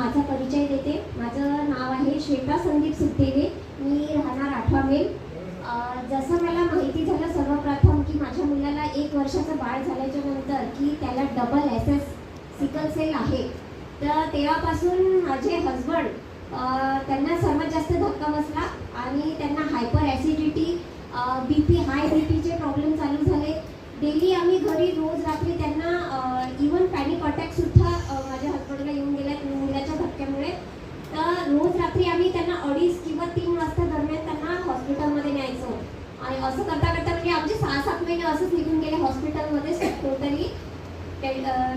माझा परिचय देते. माझं नाव आहे श्वेता संदीप सुट्टेले. मी राहणार 8 मैल. जसं मला माहिती झालं सर्वप्रथम की माझ्या मुलाला 1 वर्षाचं बाळ झाल्याच्या नंतर की त्याला डबल SS सिकल सेल आहे, तर तेव्हापासून माझे हजबंड त्यांना सर्वात जास्त धक्का बसला आणि त्यांना हायपर ॲसिडिटी, BP, हाय BPचे प्रॉब्लेम चालू झाले. डेली आम्ही घरी रोज रात्री त्यांना इवन पॅनिक अटॅकसुद्धा माझ्या हजबंडला येऊन गेल्यात मुलाच्या धक्क्यामुळे. तर रोज रात्री आम्ही त्यांना 2:30 किंवा 3 वाजता दरम्यान त्यांना हॉस्पिटलमध्ये न्यायचो. आणि असं करता करता म्हणजे आमचे 6-7 महिने असंच निघून गेले हॉस्पिटलमध्येच.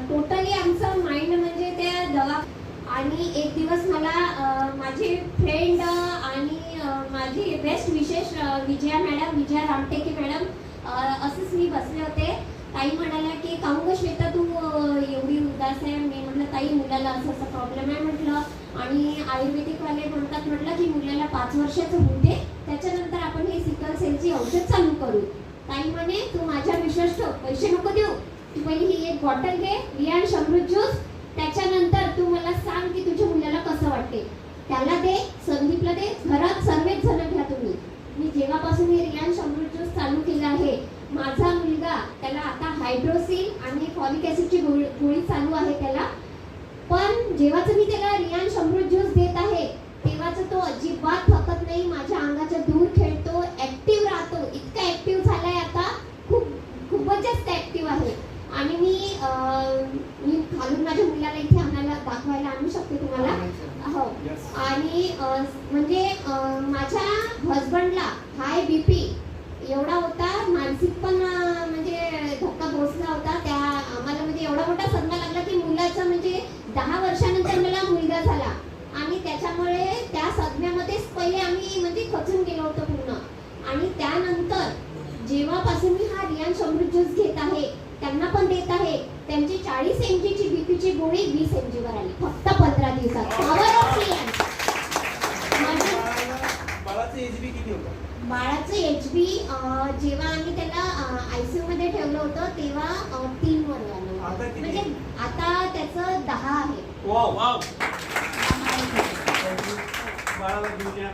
टोटली आमचं माइंड म्हणजे त्या दवा. आणि एक दिवस मला माझे फ्रेंड आणि माझी बेस्ट विशेष विजया रामटेके मॅडम असंच मी बसले होते. ताई म्हणाल्या की काहून ग श्वेता तू एवढी उदास आहे. मी म्हटलं ताई मुलाला असं प्रॉब्लेम आहे म्हटलं, आणि आयुर्वेदिकवाले म्हणतात म्हटलं की मुलाला 5 वर्षाचं होऊ दे, त्याच्यानंतर आपण हे सिकल सेलची औषध चालू करू. ताई म्हणे तू माझ्या विश्वास ठेव, पैसे नको देऊ, तू पहिली ही एक बॉटल घे रियान अमृत ज्यूस, त्याच्यानंतर तू मला सांग की तुझ्या मुलाला कसं वाटते. त्याला दे, संदीपला दे, घरात सर्वच जण घ्या तुम्ही. मी जेव्हापासून हे रियान अमृत ज्यूस चालू केलं आहे, माझा मुलगा त्याला आता हायड्रोसिल आणि फॉलिक ॲसिडची गोळी चालू आहे त्याला. पण जेव्हाच मी त्याला रियान अमृत ज्यूस देत आहे तेव्हाच तो अजिबात थकत नाही, माझ्या अंगाच्या दूर खेळतो, ॲक्टिव्ह राहतो. इतका ॲक्टिव्ह झालाय आता, खूपच जास्त ॲक्टिव्ह आहे. आणि मी खालून माझ्या मुलाला इथे आणायला दाखवायला आणू शकते तुम्हाला. हो. आणि म्हणजे माझ्या हजबंडला हाय BP एवढा होता, मानसिक पण म्हणजे धक्का बसला होता. त्या आम्हाला म्हणजे एवढा मोठा सदमा लागला की मुलाचं म्हणजे 10 वर्षानंतर मला मुलगा झाला. आणि त्याच्यामुळे त्या सदम्यामध्येच पहिले आम्ही म्हणजे खचून गेलो होतो पूर्ण. आणि त्यानंतर जेव्हापासून मी हा रियान अमृत ज्यूस घेत आहे, त्यांना पण देत आहे, त्यांची 40 mg ची BPची गोळी 20 mg वर आली फक्त 15 दिवसात. पॉवर ऑफ रियान. बाळाचं HB किती होतं? बाळाचं HB जेव्हा आम्ही त्याला ICU मध्ये ठेवलं होतं तेव्हा 3 वर आलं. म्हणजे आता त्याचं 10 आहे. Wow wow. बाळाला घेऊन या.